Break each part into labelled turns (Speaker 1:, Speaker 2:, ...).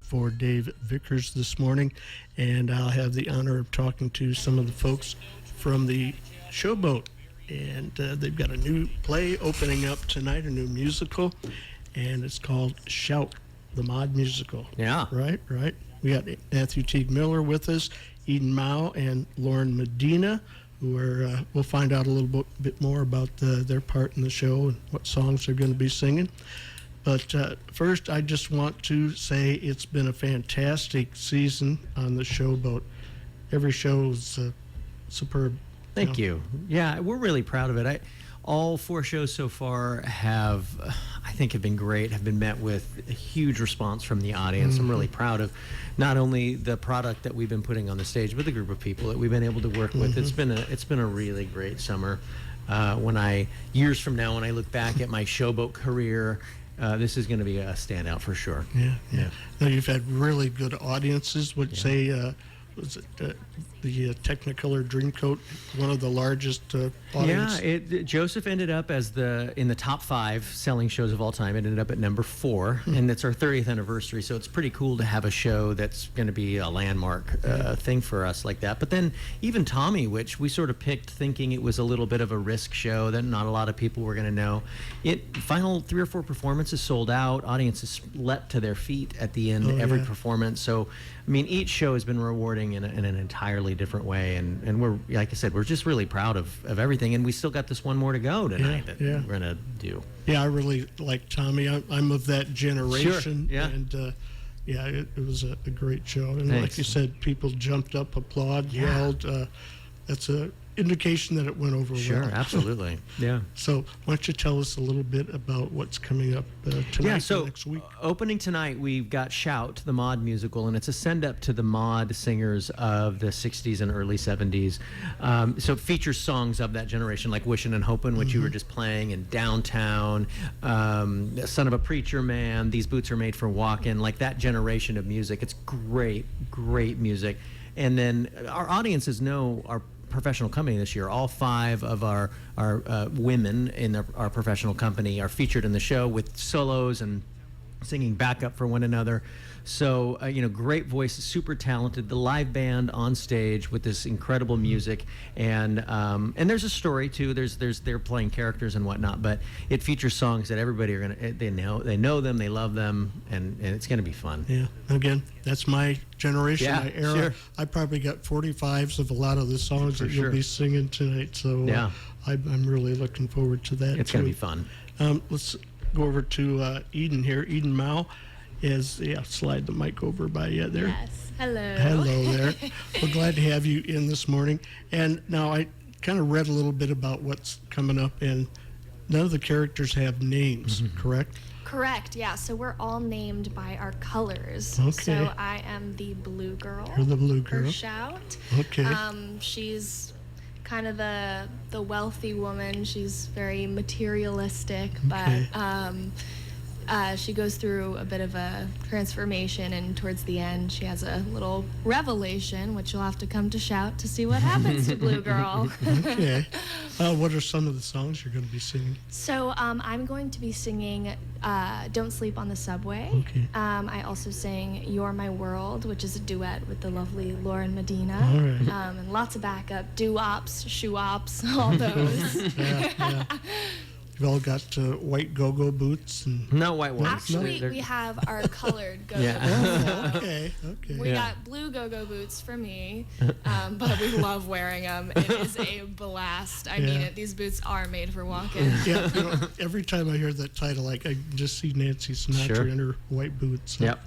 Speaker 1: for Dave Vickers this morning, and I'll have the honor of talking to some of the folks from the Showboat. And they've got a new play opening up tonight, a new musical, and it's called Shout, the Mod Musical.
Speaker 2: Yeah.
Speaker 1: Right. We got Matthew Teague Miller with us, Eden Mao, and Lauren Medina, who are, we'll find out a little bit more about their part in the show and what songs they're going to be singing. But first, I just want to say it's been a fantastic season on the Showboat. Every show is superb.
Speaker 2: Thank you. Yeah, we're really proud of it. All 4 shows so far have been great, have been met with a huge response from the audience. I'm really proud of not only the product that we've been putting on the stage, but the group of people that we've been able to work with. It's been a really great summer. Years from now, when I look back at my Showboat career, this is going to be a standout for sure.
Speaker 1: Yeah. Now, you've had really good audiences. Would say, was it the Technicolor Dreamcoat, one of the largest audience?
Speaker 2: Yeah, Joseph ended up in the top 5 selling shows of all time. It ended up at number 4, and it's our 30th anniversary, so it's pretty cool to have a show that's going to be a landmark thing for us like that. But then even Tommy, which we sort of picked thinking it was a little bit of a risk show that not a lot of people were going to know. Final 3 or 4 performances sold out. Audiences leapt to their feet at the end of every performance. So, I mean, each show has been rewarding in an entirely different way, and we're, like I said, we're just really proud of everything, and we still got this one more to go tonight that we're gonna do.
Speaker 1: Yeah, I really like Tommy. I'm of that generation.
Speaker 2: Sure. Yeah.
Speaker 1: And it was a great show, and
Speaker 2: Thanks.
Speaker 1: like you said, people jumped up, applauded, yelled. That's a indication that it went over well.
Speaker 2: Sure, absolutely. Yeah.
Speaker 1: So why don't you tell us a little bit about what's coming up tonight and next week?
Speaker 2: Opening tonight, we've got Shout, the Mod musical, and it's a send-up to the mod singers of the 60s and early 70s. So it features songs of that generation, like Wishin' and Hopin', which you were just playing, and Downtown, Son of a Preacher Man, These Boots Are Made for Walkin', like that generation of music. It's great, great music. And then our audiences know our professional company this year. All 5 of our women in our professional company are featured in the show with solos and singing backup for one another. So, great voices, super talented. The live band on stage with this incredible music, and there's a story too. They're playing characters and whatnot, but it features songs that everybody they know them, they love them, and it's gonna be fun.
Speaker 1: Yeah. Again, that's my generation, my era.
Speaker 2: Sure.
Speaker 1: I probably got 45s of a lot of the songs that you'll be singing tonight. So I'm really looking forward to that.
Speaker 2: It's gonna be fun.
Speaker 1: Let's go over to Eden here. Eden Mao is, slide the mic over by you there.
Speaker 3: Yes. Hello.
Speaker 1: Hello there. We're glad to have you in this morning. And now I kind of read a little bit about what's coming up, and none of the characters have names, correct?
Speaker 3: Correct, yeah. So we're all named by our colors.
Speaker 1: Okay.
Speaker 3: So I am the blue girl.
Speaker 1: You're the blue girl.
Speaker 3: For Shout.
Speaker 1: Okay.
Speaker 3: She's kind of the wealthy woman. She's very materialistic, but she goes through a bit of a transformation, and towards the end she has a little revelation, which you'll have to come to Shout to see what happens to Blue Girl.
Speaker 1: Okay. What are some of the songs you're going to be singing?
Speaker 3: So I'm going to be singing Don't Sleep on the Subway.
Speaker 1: Okay.
Speaker 3: I also sang You're My World, which is a duet with the lovely Lauren Medina.
Speaker 1: All right.
Speaker 3: And lots of backup, doo-ops, shoe-ops, all those.
Speaker 1: Yeah. You've all got white go-go boots and
Speaker 2: No white ones.
Speaker 3: Actually, we have our colored go-go
Speaker 2: Yeah.
Speaker 3: boots.
Speaker 1: okay.
Speaker 3: We got blue go-go boots for me, but we love wearing them. It is a blast. I mean it. These boots are made for walking.
Speaker 1: Yeah, every time I hear that title, like I just see Nancy Sinatra in her white boots.
Speaker 2: Yep.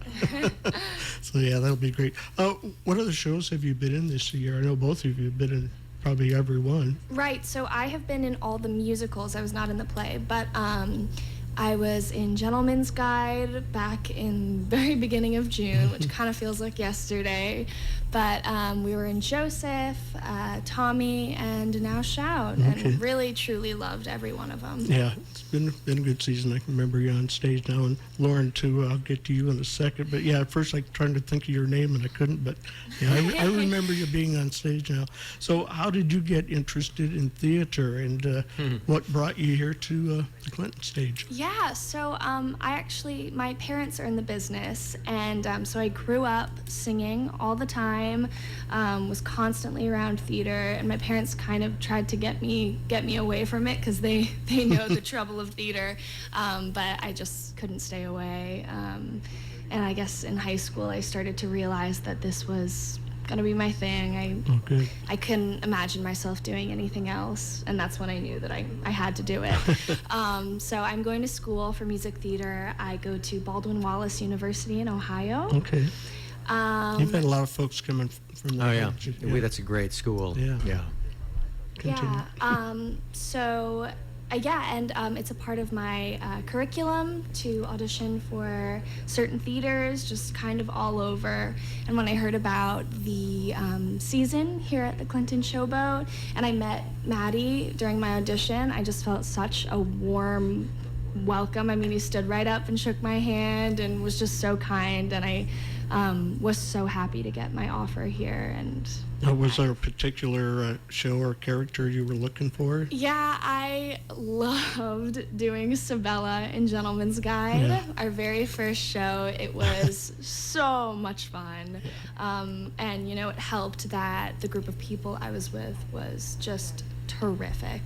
Speaker 1: So that'll be great. What other shows have you been in this year? I know both of you have been in probably every one.
Speaker 3: Right, so I have been in all the musicals. I was not in the play, but I was in Gentleman's Guide back in very beginning of June, which kind of feels like yesterday. But we were in Joseph, Tommy, and now Shout,
Speaker 1: Okay.
Speaker 3: and really truly loved every one of them.
Speaker 1: Yeah, it's been a good season. I can remember you on stage now, and Lauren too. I'll get to you in a second. But yeah, at first I trying to think of your name and I couldn't. But yeah, I remember you being on stage now. So how did you get interested in theater, and what brought you here to the Clinton stage?
Speaker 3: Yeah, so my parents are in the business, and so I grew up singing all the time, was constantly around theater, and my parents kind of tried to get me away from it because they know the trouble of theater, but I just couldn't stay away. And I guess in high school I started to realize that this was gonna be my thing.
Speaker 1: Okay.
Speaker 3: I couldn't imagine myself doing anything else, and that's when I knew that I had to do it. So I'm going to school for music theater. I go to Baldwin Wallace University in Ohio.
Speaker 1: Okay. You've had a lot of folks coming from there.
Speaker 2: Oh yeah,
Speaker 1: haven't you?
Speaker 2: that's a great school.
Speaker 1: Yeah.
Speaker 2: Yeah.
Speaker 1: Continue.
Speaker 3: And it's a part of my curriculum to audition for certain theaters, just kind of all over. And when I heard about the season here at the Clinton Showboat, and I met Maddie during my audition, I just felt such a warm welcome. I mean, he stood right up and shook my hand and was just so kind, and I was so happy to get my offer here. And
Speaker 1: Was there a particular show or character you were looking for?
Speaker 3: yeah, I loved doing Sabella in Gentleman's Guide.
Speaker 1: Yeah.
Speaker 3: Our very first show, it was so much fun. And, it helped that the group of people I was with was just terrific.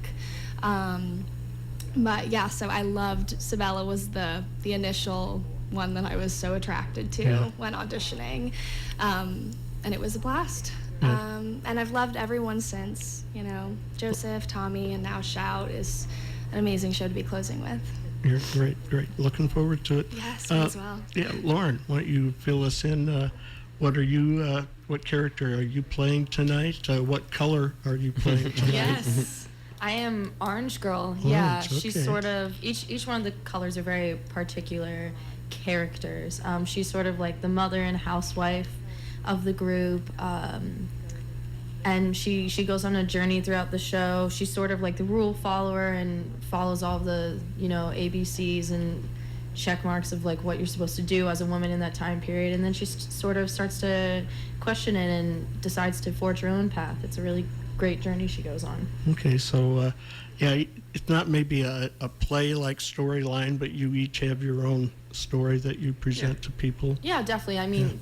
Speaker 3: But yeah, so I loved Sabella was the initial one that I was so attracted to when auditioning. And it was a blast. And I've loved everyone since, Joseph, Tommy, and now Shout is an amazing show to be closing with.
Speaker 1: You're great. Looking forward to it.
Speaker 3: Yes, me as well.
Speaker 1: Yeah, Lauren, why don't you fill us in? What character are you playing tonight? What color are you playing tonight?
Speaker 4: Yes, I am Orange Girl. She's
Speaker 1: okay.
Speaker 4: sort of each one of the colors are very particular characters. She's sort of like the mother and housewife of the group, and she goes on a journey throughout the show. She's sort of like the rule follower and follows all the ABCs and check marks of like what you're supposed to do as a woman in that time period, and then she sort of starts to question it and decides to forge her own path. It's a really great journey she goes on.
Speaker 1: Okay, so it's not maybe a play-like storyline, but you each have your own story that you present to people.
Speaker 4: Yeah, definitely. I mean,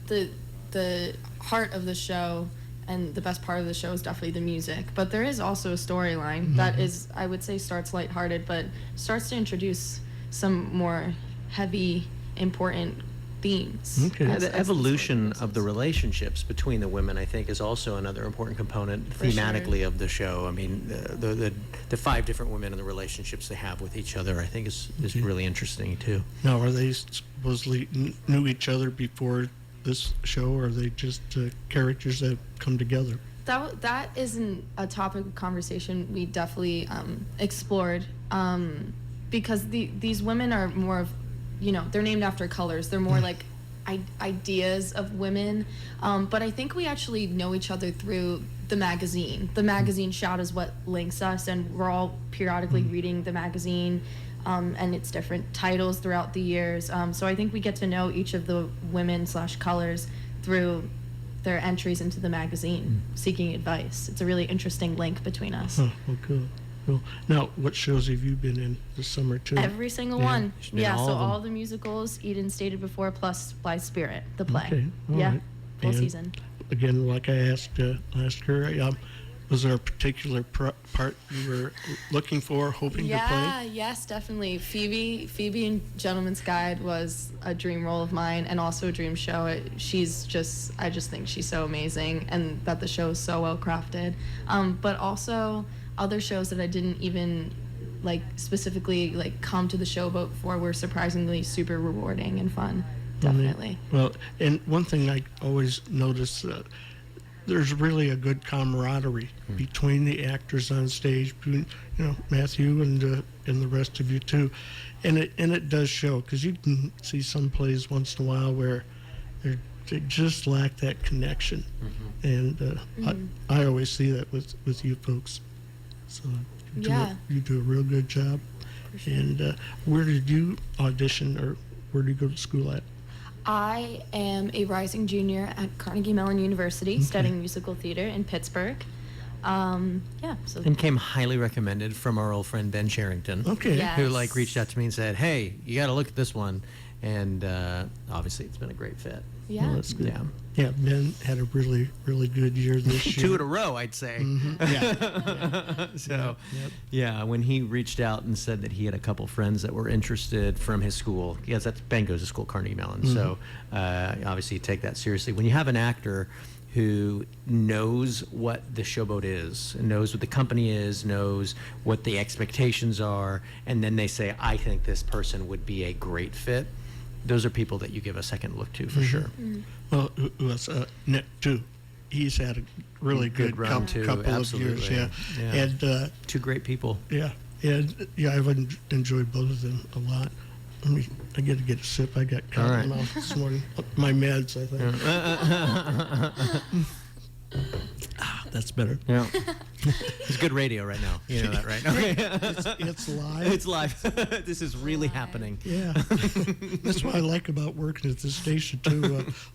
Speaker 4: the heart of the show and the best part of the show is definitely the music, but there is also a storyline that is, I would say, starts lighthearted, but starts to introduce some more heavy, important themes.
Speaker 1: Okay.
Speaker 2: The evolution of the relationships between the women, I think, is also another important component
Speaker 4: For
Speaker 2: thematically of the show. I mean, the 5 different women and the relationships they have with each other, I think, is really interesting too.
Speaker 1: Now, are they supposedly knew each other before this show, or are they just characters that come together?
Speaker 4: That isn't a topic of conversation we definitely explored, because these women are more of, they're named after colors. They're more like ideas of women. But I think we actually know each other through the magazine. The magazine Shout is what links us, and we're all periodically reading the magazine, and its different titles throughout the years. So I think we get to know each of the women/colors through their entries into the magazine, seeking advice. It's a really interesting link between us.
Speaker 1: Oh, well, cool. Now, what shows have you been in this summer too?
Speaker 4: Every single
Speaker 1: Yeah.
Speaker 4: one.
Speaker 2: She's been in
Speaker 4: Yeah,
Speaker 2: all
Speaker 4: so
Speaker 2: of them.
Speaker 4: all the musicals Eden stated before, plus By Spirit, the play.
Speaker 1: Okay, all
Speaker 4: Yeah,
Speaker 1: right.
Speaker 4: full
Speaker 1: And
Speaker 4: season.
Speaker 1: Again, like I asked her, was there a particular part you were looking for, hoping to play?
Speaker 4: Yes, definitely. Phoebe in Gentleman's Guide was a dream role of mine, and also a dream show. I just think she's so amazing, and that the show is so well crafted. But also other shows that I didn't even specifically come to the Showboat for were surprisingly super rewarding and fun. Definitely.
Speaker 1: Well, and one thing I always notice, there's really a good camaraderie between the actors on stage, between Matthew and the rest of you too, and it does show, because you can see some plays once in a while where they're they just lack that connection. And I always see that with you folks. So you do a real good job. And where did you audition, or where did you go to school at?
Speaker 4: I am a rising junior at Carnegie Mellon University, studying musical theater in Pittsburgh. So
Speaker 2: And came highly recommended from our old friend Ben Sherrington.
Speaker 1: Okay.
Speaker 4: Yeah.
Speaker 2: Who like reached out to me and said, "Hey, you got to look at this one," and obviously it's been a great fit.
Speaker 4: yeah.
Speaker 1: Well, that's good.
Speaker 2: Yeah.
Speaker 1: Yeah, Ben had a really, really good year this year.
Speaker 2: 2 in a row, I'd say.
Speaker 1: Yeah.
Speaker 2: So,
Speaker 1: Yep.
Speaker 2: yeah, when he reached out and said that he had a couple friends that were interested from his school, yes, that's Ben goes to school, Carnegie Mellon. So, obviously, you take that seriously. When you have an actor who knows what the Showboat is, knows what the company is, knows what the expectations are, and then they say, "I think this person would be a great fit," those are people that you give a second look to for sure.
Speaker 1: Well, who was Nick too? He's had a really good
Speaker 2: run, too.
Speaker 1: couple
Speaker 2: Absolutely.
Speaker 1: of years.
Speaker 2: Yeah.
Speaker 1: And
Speaker 2: 2 great people.
Speaker 1: I've enjoyed both of them a lot. I get to get a sip. I got caught
Speaker 2: All right.
Speaker 1: in my mouth this morning. My meds, I think. That's better.
Speaker 2: Yeah. It's good radio right now. You know that, right? Okay.
Speaker 1: It's live.
Speaker 2: It's live. This is really happening.
Speaker 1: Yeah, that's what I like about working at this station too.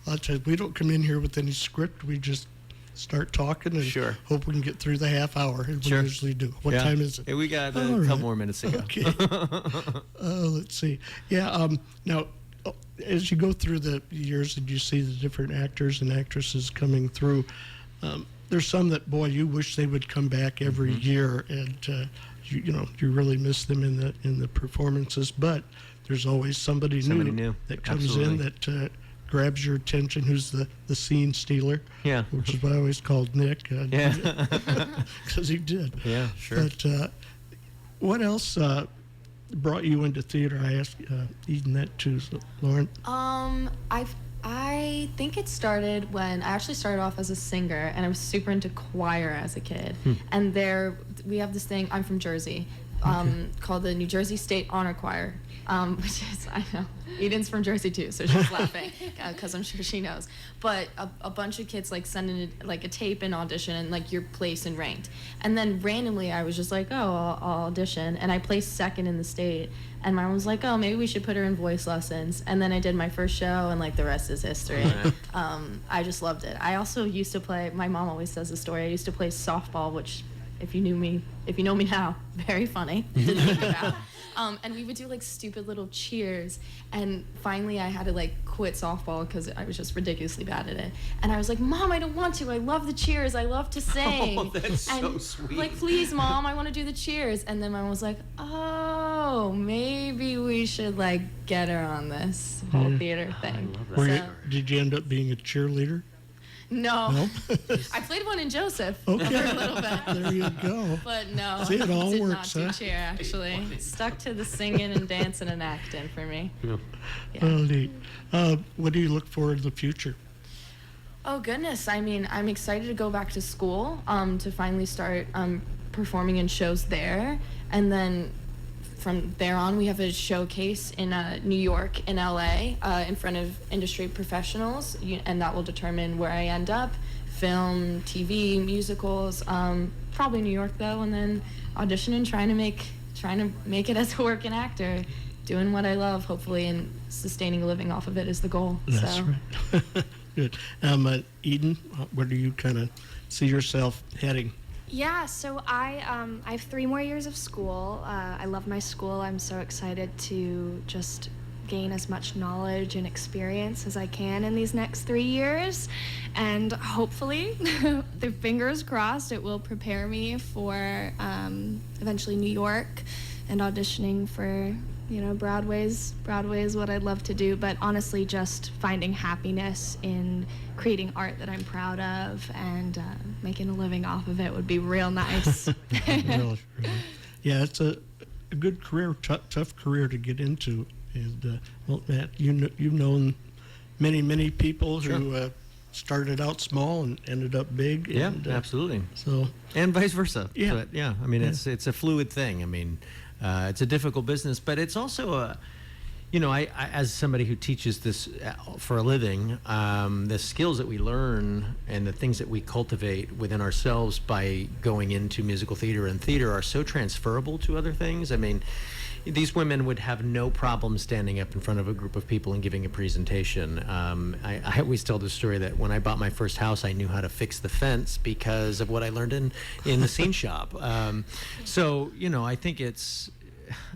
Speaker 1: A lot of times we don't come in here with any script. We just start talking and
Speaker 2: Sure.
Speaker 1: hope we can get through the half hour. And
Speaker 2: Sure.
Speaker 1: we usually do. What
Speaker 2: Yeah.
Speaker 1: time is it?
Speaker 2: Hey, we got a
Speaker 1: All
Speaker 2: couple
Speaker 1: right.
Speaker 2: more minutes to go.
Speaker 1: Okay. Let's see. Yeah. Now, as you go through the years and you see the different actors and actresses coming through, there's some that, boy, you wish they would come back every year, and you really miss them in the performances. But there's always somebody new that comes
Speaker 2: Absolutely.
Speaker 1: in that grabs your attention. Who's the scene stealer?
Speaker 2: Yeah.
Speaker 1: Which is what I always called Nick.
Speaker 2: Yeah.
Speaker 1: Because he did.
Speaker 2: Yeah, sure.
Speaker 1: But what else brought you into theater? I asked Eden that too. So, Lauren.
Speaker 4: I think it started when I actually started off as a singer, and I was super into choir as a kid. And there we have this thing. I'm from Jersey, called the New Jersey State Honor Choir, which is, I know Eden's from Jersey too, so she's laughing because I'm sure she knows. But a bunch of kids like send in a tape and audition, and like your place and ranked. And then randomly I was just like, oh, I'll audition, and I placed second in the state. And my mom was like, oh, maybe we should put her in voice lessons. And then I did my first show, and like the rest is history. I just loved it. I also used to play, my mom always says the story, I used to play softball, which if you know me now, very funny. Didn't think about. And we would do like stupid little cheers, and finally I had to like quit softball because I was just ridiculously bad at it. And I was like, Mom, I don't want to. I love the cheers. I love to sing.
Speaker 2: Oh, that's
Speaker 4: and
Speaker 2: so sweet.
Speaker 4: like, please, Mom, I want to do the cheers. And then Mom was like, oh, maybe we should like get her on this whole theater thing.
Speaker 1: Did you end up being a cheerleader?
Speaker 4: No.
Speaker 1: No?
Speaker 4: I played one in Joseph
Speaker 1: Okay.
Speaker 4: for a little bit.
Speaker 1: There you go.
Speaker 4: But no,
Speaker 1: See, it all
Speaker 4: did
Speaker 1: works,
Speaker 4: not do
Speaker 1: huh?
Speaker 4: cheer, actually. Stuck to the singing and dancing and acting for me. Yeah.
Speaker 1: Oh, neat. What do you look forward to the future?
Speaker 4: Oh, goodness. I mean, I'm excited to go back to school, to finally start performing in shows there. And then from there on, we have a showcase in New York and LA in front of industry professionals, and that will determine where I end up. Film, TV, musicals, probably New York though, and then auditioning, trying to make it as a working actor, doing what I love, hopefully, and sustaining a living off of it is the goal.
Speaker 1: That's
Speaker 4: so.
Speaker 1: right. Good. Eden, where do you kind of see yourself heading?
Speaker 3: Yeah, so I have 3 more years of school. I love my school. I'm so excited to just gain as much knowledge and experience as I can in these next 3 years. And hopefully, the fingers crossed, it will prepare me for eventually New York and auditioning for, Broadway's what I'd love to do. But honestly, just finding happiness in creating art that I'm proud of and making a living off of it would be real nice.
Speaker 1: Really. Yeah, it's a good career, tough career to get into. And well, Matt, you've known many people who started out small and ended up big.
Speaker 2: Yeah,
Speaker 1: and,
Speaker 2: absolutely.
Speaker 1: So
Speaker 2: and vice versa.
Speaker 1: Yeah.
Speaker 2: But it's a fluid thing. I mean, it's a difficult business, but it's also I as somebody who teaches this for a living, the skills that we learn and the things that we cultivate within ourselves by going into musical theater and theater are so transferable to other things. I mean, these women would have no problem standing up in front of a group of people and giving a presentation. I always tell the story that when I bought my first house, I knew how to fix the fence because of what I learned in the scene shop. So, I think it's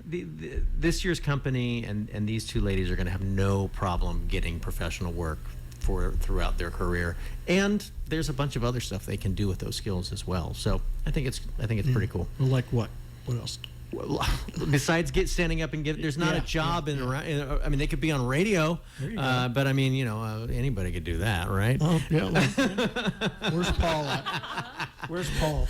Speaker 2: this year's company and these two ladies are going to have no problem getting professional work throughout their career. And there's a bunch of other stuff they can do with those skills as well. So I think it's pretty cool.
Speaker 1: Well, like what? What else?
Speaker 2: Well, besides standing up and give, there's not a job I mean, they could be on radio, but I mean, anybody could do that, right?
Speaker 1: Oh, yeah. Where's Paul at? Where's Paul?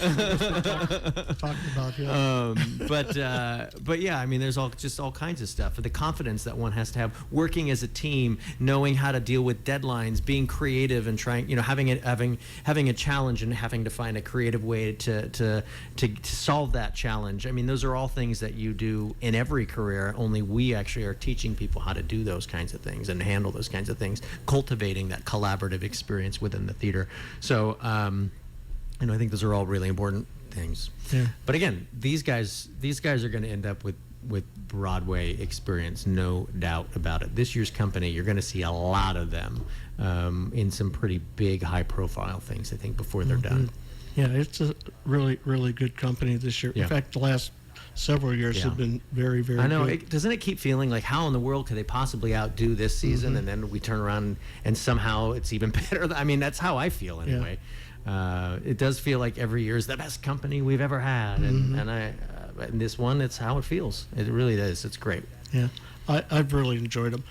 Speaker 1: Talking about him.
Speaker 2: But yeah, I mean, there's all kinds of stuff. The confidence that one has to have, working as a team, knowing how to deal with deadlines, being creative, and trying, having a challenge and having to find a creative way to solve that challenge. I mean, those are all things that you do in every career, only we actually are teaching people how to do those kinds of things and handle those kinds of things, cultivating that collaborative experience within the theater. So I think those are all really important things.
Speaker 1: Yeah.
Speaker 2: But again, these guys are going to end up with Broadway experience, no doubt about it. This year's company, you're going to see a lot of them in some pretty big, high-profile things, I think, before they're done.
Speaker 1: Yeah, it's a really, really good company this year.
Speaker 2: Yeah.
Speaker 1: In fact, the last several years have been very, very
Speaker 2: I know.
Speaker 1: good.
Speaker 2: Doesn't it keep feeling like, how in the world could they possibly outdo this season? And then we turn around and somehow it's even better. I mean, that's how I feel anyway. It does feel like every year is the best company we've ever had. And this one, it's how it feels. It really is. It's great.
Speaker 1: Yeah, I've really enjoyed them.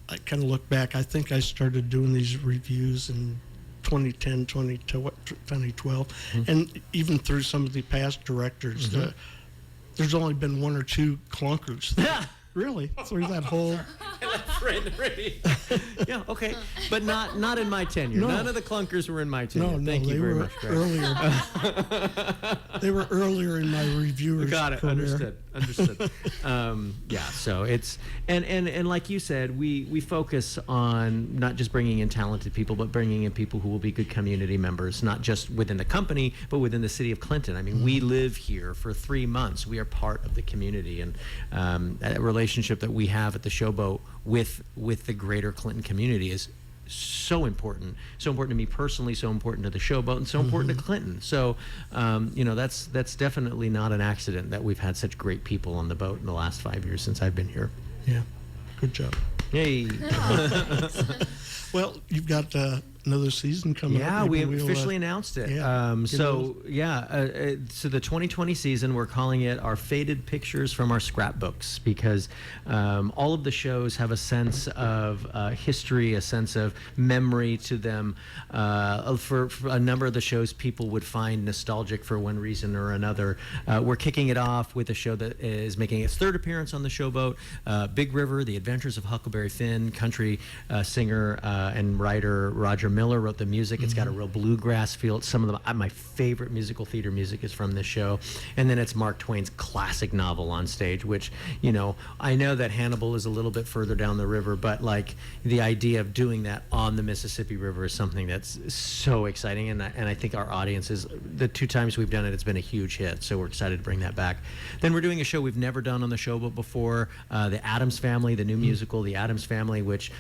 Speaker 1: I kind of look back. I think I started doing these reviews in 2010, 2012. And even through some of the past directors, there's only been one or two clunkers. Really? Through that whole...
Speaker 2: Yeah, okay. But not in my tenure.
Speaker 1: No.
Speaker 2: None of the clunkers were in my tenure.
Speaker 1: No,
Speaker 2: Thank you very much, Greg.
Speaker 1: Earlier. They were earlier in my reviewers.
Speaker 2: Got it.
Speaker 1: career.
Speaker 2: Understood. Yeah. So it's and like you said, we focus on not just bringing in talented people, but bringing in people who will be good community members, not just within the company, but within the city of Clinton. I mean, we live here for 3 months. We are part of the community, and that relationship that we have at the Showboat with the greater Clinton community is so important to me personally, so important to the Showboat, and so important to Clinton. So that's definitely not an accident that we've had such great people on the boat in the last 5 years since I've been here.
Speaker 1: Yeah, good job.
Speaker 2: Yay.
Speaker 1: Well, you've got another season coming up.
Speaker 2: Yeah, we
Speaker 1: Maybe we'll,
Speaker 2: officially announced it.
Speaker 1: So
Speaker 2: the 2020 season, we're calling it our Faded Pictures from Our Scrapbooks, because all of the shows have a sense of history, a sense of memory to them. For a number of the shows, people would find nostalgic for one reason or another. We're kicking it off with a show that is making its third appearance on the Showboat, Big River, The Adventures of Huckleberry Finn. Country singer and writer Roger Miller wrote the music. It's got a real bluegrass feel. Some of my favorite musical theater music is from this show. And then it's Mark Twain's classic novel on stage, which, I know that Hannibal is a little bit further down the river, but like the idea of doing that on the Mississippi River is something that's so exciting. And I think our audiences, the 2 times we've done it, it's been a huge hit. So we're excited to bring that back. Then we're doing a show we've never done on the Showboat before, The Addams Family, the new musical, The Addams Family, which,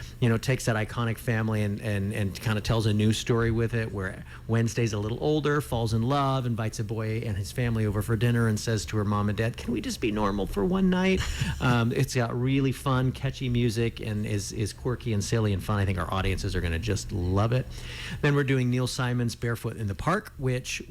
Speaker 2: takes that iconic family and kind of tells a new story with it, where Wednesday's a little older, falls in love, invites a boy and his family over for dinner, and says to her mom and dad, "Can we just be normal for one night?" It's got really fun, catchy music, and is quirky and silly and fun. I think our audiences are going to just love it. Then we're doing Neil Simon's Barefoot in the Park, which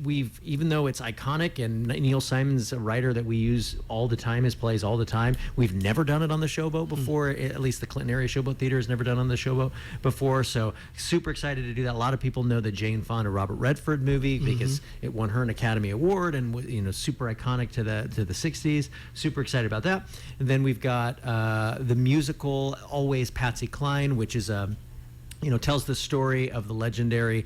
Speaker 2: even though it's iconic and Neil Simon's a writer that we use all the time, his plays all the time, we've never done it on the Showboat before. At least the Clinton area Showboat Theater has never done on the Showboat before. So super excited to do that. A lot of people know the Jane Fonda Robert Redford movie because it won her an Academy Award and super iconic to the 60s. Super excited about that. And then we've got the musical Always Patsy Cline, which is a tells the story of the legendary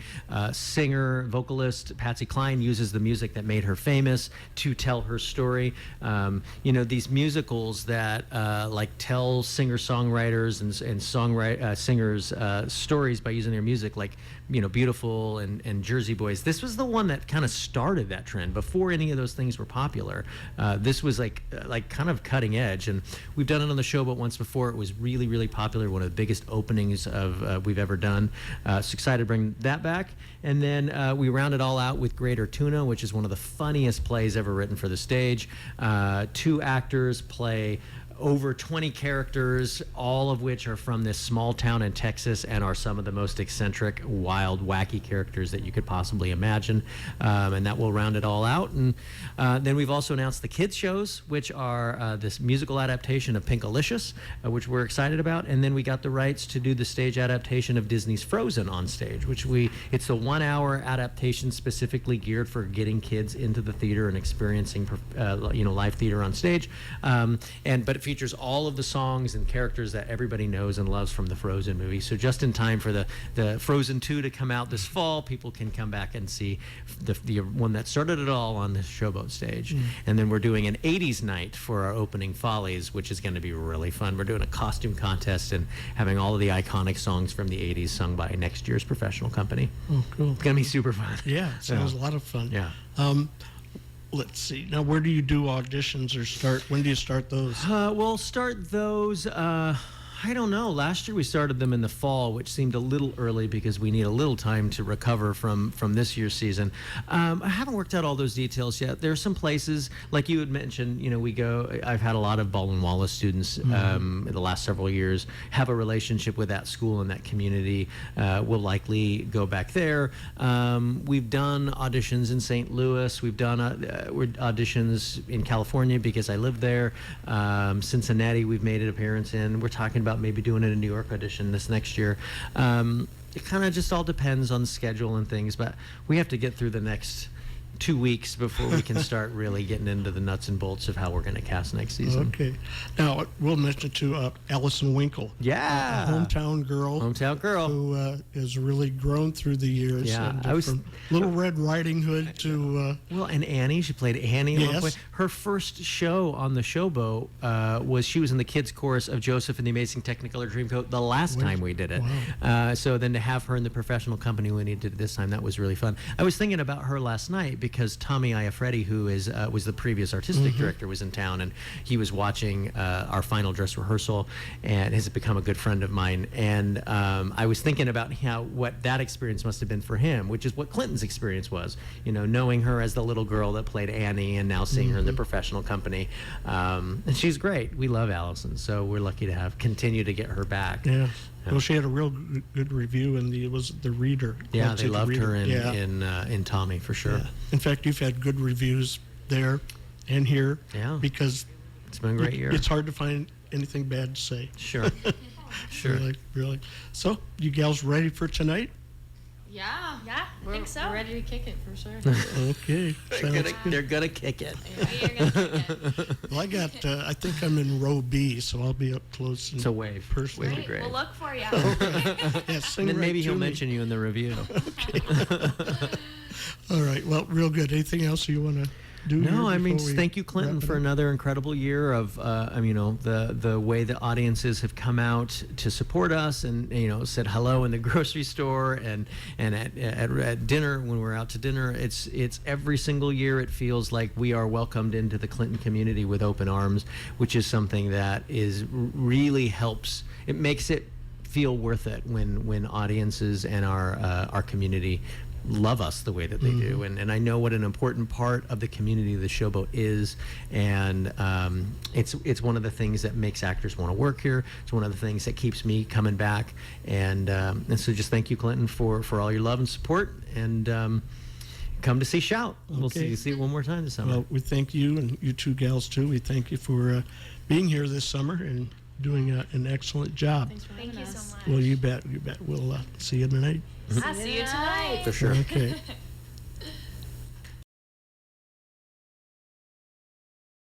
Speaker 2: singer, vocalist Patsy Cline. Uses the music that made her famous to tell her story. These musicals that like tell singer-songwriters and singers stories by using their music, like Beautiful and Jersey Boys. This was the one that kind of started that trend before any of those things were popular. This was like kind of cutting edge, and we've done it on the Showboat once before. It was really, really popular. One of the biggest openings of we've ever done. So excited to bring that back. And then we round it all out with Greater Tuna, which is one of the funniest plays ever written for the stage. 2 actors play over 20 characters, all of which are from this small town in Texas and are some of the most eccentric, wild, wacky characters that you could possibly imagine. And that will round it all out. And then we've also announced the kids shows, which are this musical adaptation of Pinkalicious, which we're excited about. And then we got the rights to do the stage adaptation of Disney's Frozen on stage, which it's a 1-hour adaptation specifically geared for getting kids into the theater and experiencing live theater on stage. But it features all of the songs and characters that everybody knows and loves from the Frozen movie. So just in time for the Frozen 2 to come out this fall, people can come back and see the one that started it all on the Showboat stage. And then we're doing an 80s night for our opening Follies, which is going to be really fun. We're doing a costume contest and having all of the iconic songs from the 80s sung by next year's professional company.
Speaker 1: Oh, cool.
Speaker 2: It's going to be super fun.
Speaker 1: Yeah, sounds a lot of fun.
Speaker 2: Yeah.
Speaker 1: Let's see. Now, where do you do auditions or start? When do you start those?
Speaker 2: We'll start those. I don't know. Last year we started them in the fall, which seemed a little early because we need a little time to recover from this year's season. I haven't worked out all those details yet. There are some places, like you had mentioned, we go. I've had a lot of Baldwin Wallace students in the last several years have a relationship with that school and that community. We'll likely go back there. We've done auditions in St. Louis. We've done auditions in California because I live there. Cincinnati, we've made an appearance in. We're talking about maybe doing a New York audition this next year. It kind of just all depends on the schedule and things, but we have to get through the next 2 weeks before we can start really getting into the nuts and bolts of how we're going to cast next season.
Speaker 1: Okay. Now, we'll mention to Allison Winkle.
Speaker 2: Yeah.
Speaker 1: A hometown girl.
Speaker 2: Hometown girl.
Speaker 1: Who has really grown through the years.
Speaker 2: Yeah,
Speaker 1: And, from Little Red Riding Hood to...
Speaker 2: well, and Annie, she played Annie at one
Speaker 1: Yes.
Speaker 2: point. Her first show on the Showboat she was in the kids' chorus of Joseph and the Amazing Technicolor Dreamcoat the last time we did it.
Speaker 1: Wow.
Speaker 2: So then to have her in the professional company when we did it this time, that was really fun. I was thinking about her last night because Tommy Iafredi, who was the previous artistic director, was in town, and he was watching our final dress rehearsal and has become a good friend of mine. And I was thinking about what that experience must have been for him, which is what Clinton's experience was, knowing her as the little girl that played Annie and now seeing her in the professional company. And she's great. We love Allison, so we're lucky to continue to get her back.
Speaker 1: Yeah. Well, she had a real good review in the Reader.
Speaker 2: Yeah, they loved her
Speaker 1: Yeah.
Speaker 2: in Tommy for sure.
Speaker 1: Yeah. In fact, you've had good reviews there and here.
Speaker 2: Yeah.
Speaker 1: Because
Speaker 2: It's been a great year.
Speaker 1: it's hard to find anything bad to say.
Speaker 2: Sure. Sure.
Speaker 1: Really. So, you gals ready for tonight?
Speaker 4: Yeah.
Speaker 3: Yeah, I think so.
Speaker 4: We're ready to kick it for sure.
Speaker 1: Okay.
Speaker 2: They're gonna kick it.
Speaker 4: You're gonna kick it.
Speaker 1: Well, I think I'm in row B, so I'll be up close.
Speaker 2: It's a wave.
Speaker 1: Personally.
Speaker 2: Wave to
Speaker 3: Great.
Speaker 2: grave.
Speaker 3: We'll look for you.
Speaker 1: Yeah, sing
Speaker 2: And then
Speaker 1: right
Speaker 2: maybe he'll
Speaker 1: to me.
Speaker 2: mention you in the review.
Speaker 1: All right. Well, real good. Anything else you want to do?
Speaker 2: No,
Speaker 1: here
Speaker 2: I mean,
Speaker 1: before we
Speaker 2: thank you, Clinton,
Speaker 1: wrap it
Speaker 2: for
Speaker 1: up?
Speaker 2: another incredible year of, the way the audiences have come out to support us and, said hello in the grocery store and at dinner when we're out to dinner. It's every single year it feels like we are welcomed into the Clinton community with open arms, which is something that really helps. It makes it feel worth it when audiences and our community love us the way that they do, and I know what an important part of the community the Showboat is, and it's one of the things that makes actors want to work here. It's one of the things that keeps me coming back, and so just thank you, Clinton, for all your love and support, and come to see Shout. We'll see it one more time this summer.
Speaker 1: Well, we thank you, and you two gals too. We thank you for being here this summer and doing an excellent job.
Speaker 4: Thanks for
Speaker 3: Thank
Speaker 4: having
Speaker 3: you
Speaker 4: us.
Speaker 3: so much.
Speaker 1: Well, you bet. We'll see you tonight.
Speaker 3: I'll see you tonight.
Speaker 2: For sure.
Speaker 1: Okay.